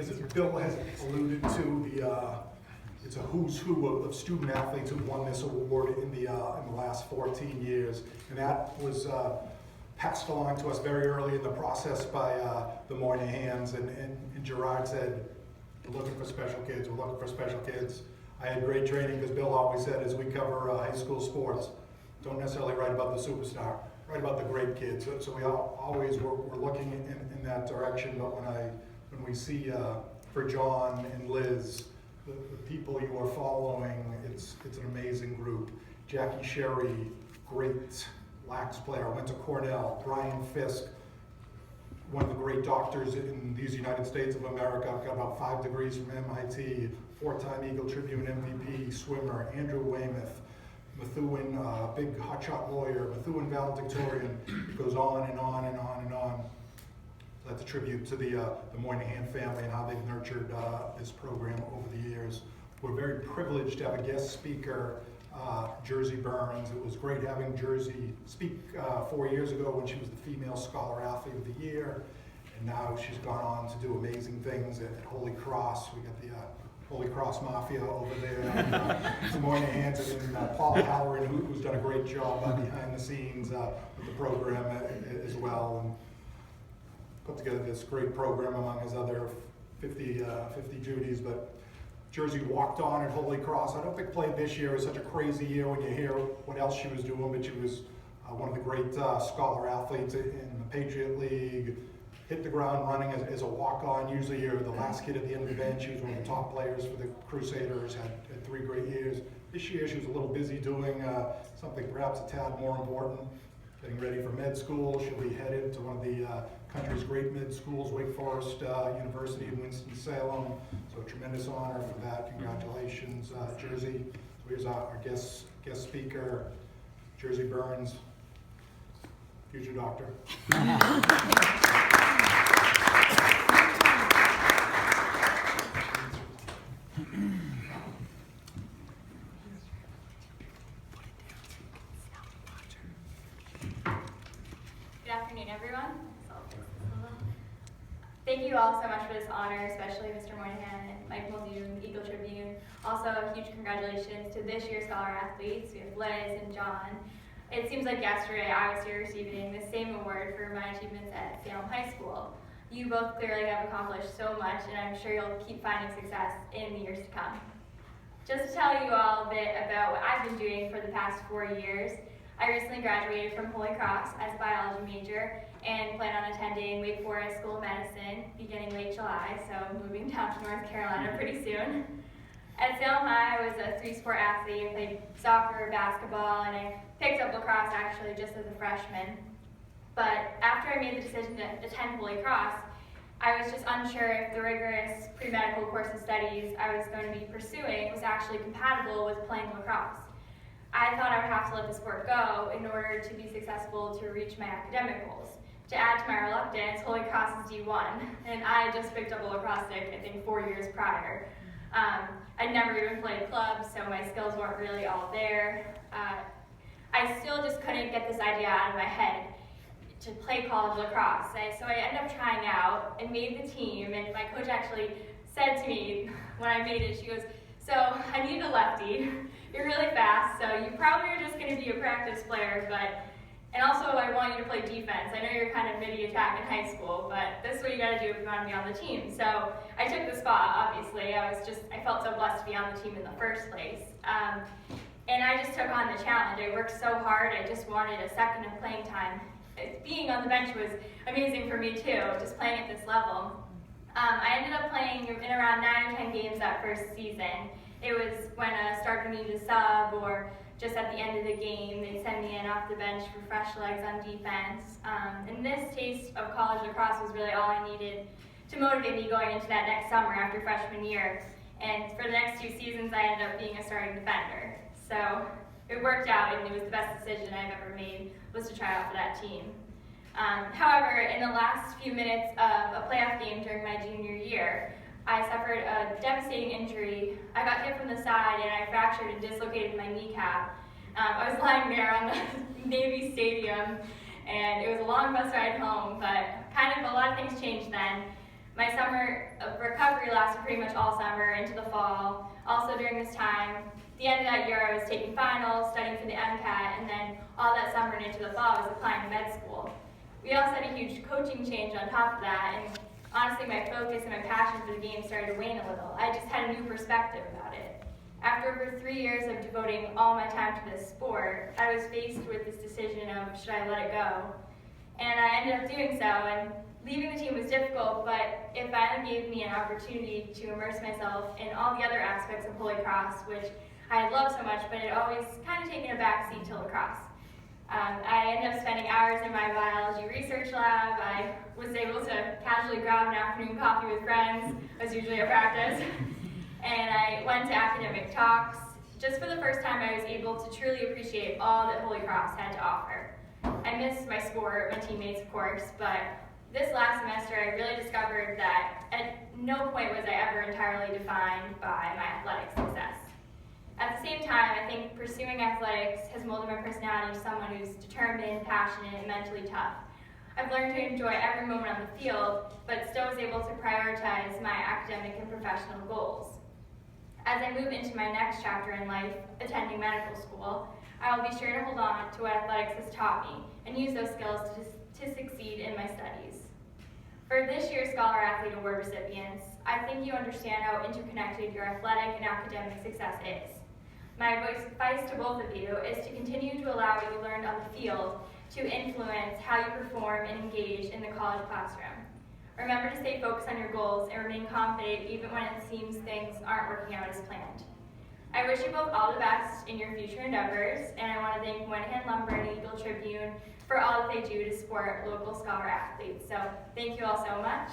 as Bill has alluded to, it's a who's who of student athletes who won this award in the last 14 years, and that was passed along to us very early in the process by the Moynihans, and Gerard said, we're looking for special kids, we're looking for special kids. I had great training because Bill always said, as we cover high school sports, don't necessarily write about the superstar, write about the great kids. So we always were looking in that direction, but when we see for John and Liz, the people you are following, it's an amazing group. Jackie Sherry, great lax player, went to Cornell. Brian Fisk, one of the great doctors in these United States of America, got about 5 degrees from MIT, 4-time Eagle Tribune MVP swimmer. Andrew Weymouth, Methuen, big hotshot lawyer, Methuen valedictorian. It goes on and on and on and on. That's a tribute to the Moynihan family and how they've nurtured this program over the years. We're very privileged to have a guest speaker, Jersey Burns. It was great having Jersey speak 4 years ago when she was the Female Scholar Athlete of the Year, and now she's gone on to do amazing things at Holy Cross. We got the Holy Cross Mafia over there, some Moynihans, and Paul Halloran, who's done a great job behind the scenes with the program as well, and put together this great program among his other 50 duties. But Jersey walked on at Holy Cross. I don't think played this year. It was such a crazy year when you hear what else she was doing, but she was one of the great scholar athletes in the Patriot League. Hit the ground running as a walk-on. Usually you're the last kid at the end of the bench. She was one of the top players for the Crusaders, had 3 great years. This year she was a little busy doing something perhaps a tad more important, getting ready for med school. She'll be headed to one of the country's great med schools, Wake Forest University in Winston-Salem. So a tremendous honor for that. Congratulations, Jersey. So here's our guest speaker, Jersey Burns, future doctor. Good afternoon, everyone. Thank you all so much for this honor, especially Mr. Moynihan and Mike Muldoon, Eagle Tribune. Also, a huge congratulations to this year's Scholar Athletes. We have Liz and John. It seems like yesterday I was here receiving the same award for my achievements at Salem High School. You both clearly have accomplished so much, and I'm sure you'll keep finding success in the years to come. Just to tell you all a bit about what I've been doing for the past 4 years, I recently graduated from Holy Cross as a biology major and plan on attending Wake Forest School of Medicine beginning late July, so moving down to North Carolina pretty soon. At Salem High, I was a 3-sport athlete. I played soccer, basketball, and I picked up lacrosse actually just as a freshman. But after I made the decision to attend Holy Cross, I was just unsure if the rigorous pre-medical course of studies I was going to be pursuing was actually compatible with playing lacrosse. I thought I would have to let the sport go in order to be successful to reach my academic goals. To add to my reluctance, Holy Cross is D1, and I just picked up a lacrosse stick, I think 4 years prior. I'd never even played clubs, so my skills weren't really all there. I still just couldn't get this idea out of my head to play college lacrosse. So I ended up trying out and made the team, and my coach actually said to me when I made it, she goes, "So I need a lefty. You're really fast, so you probably are just going to be a practice player, and also I want you to play defense. I know you're kind of midi-attack in high school, but this is what you got to do if you want to be on the team." So I took the spot, obviously. I felt so blessed to be on the team in the first place. And I just took on the challenge. I worked so hard, I just wanted a second of playing time. Being on the bench was amazing for me too, just playing at this level. I ended up playing in around 9 or 10 games that first season. It was when a starter needed a sub, or just at the end of the game, they'd send me in off the bench for fresh legs on defense. And this taste of college lacrosse was really all I needed to motivate me going into that next summer after freshman year. And for the next 2 seasons, I ended up being a starting defender. So it worked out, and it was the best decision I've ever made, was to try out for that team. However, in the last few minutes of a playoff game during my junior year, I suffered a devastating injury. I got hit from the side, and I fractured and dislocated my kneecap. I was lying there on the Navy Stadium, and it was a long bus ride home, but kind of a lot of things changed then. My summer of recovery lasted pretty much all summer into the fall. Also during this time, the end of that year I was taking finals, studying for the MCAT, and then all that summer and into the fall I was applying to med school. We also had a huge coaching change on top of that, and honestly my focus and my passion for the game started to wane a little. I just had a new perspective about it. After over 3 years of devoting all my time to this sport, I was faced with this decision of should I let it go? And I ended up doing so, and leaving the team was difficult, but it finally gave me an opportunity to immerse myself in all the other aspects of Holy Cross, which I had loved so much, but had always kind of taken a backseat to lacrosse. I ended up spending hours in my biology research lab. I was able to casually grab an afternoon coffee with friends, as usually at practice. And I went to academic talks. Just for the first time, I was able to truly appreciate all that Holy Cross had to offer. I missed my sport, my teammates, of course, but this last semester I really discovered that at no point was I ever entirely defined by my athletic success. At the same time, I think pursuing athletics has molded my personality to someone who's determined, passionate, and mentally tough. I've learned to enjoy every moment on the field, but still was able to prioritize my academic and professional goals. As I move into my next chapter in life, attending medical school, I will be sure to hold on to what athletics has taught me and use those skills to succeed in my studies. For this year's Scholar Athlete Award recipients, I think you understand how interconnected your athletic and academic success is. My advice to both of you is to continue to allow what you learned on the field to influence how you perform and engage in the college classroom. Remember to stay focused on your goals and remain confident even when it seems things aren't working out as planned. I wish you both all the best in your future endeavors, and I want to thank Moynihan Lumber and Eagle Tribune for all that they do to support local scholar athletes. So thank you all so much.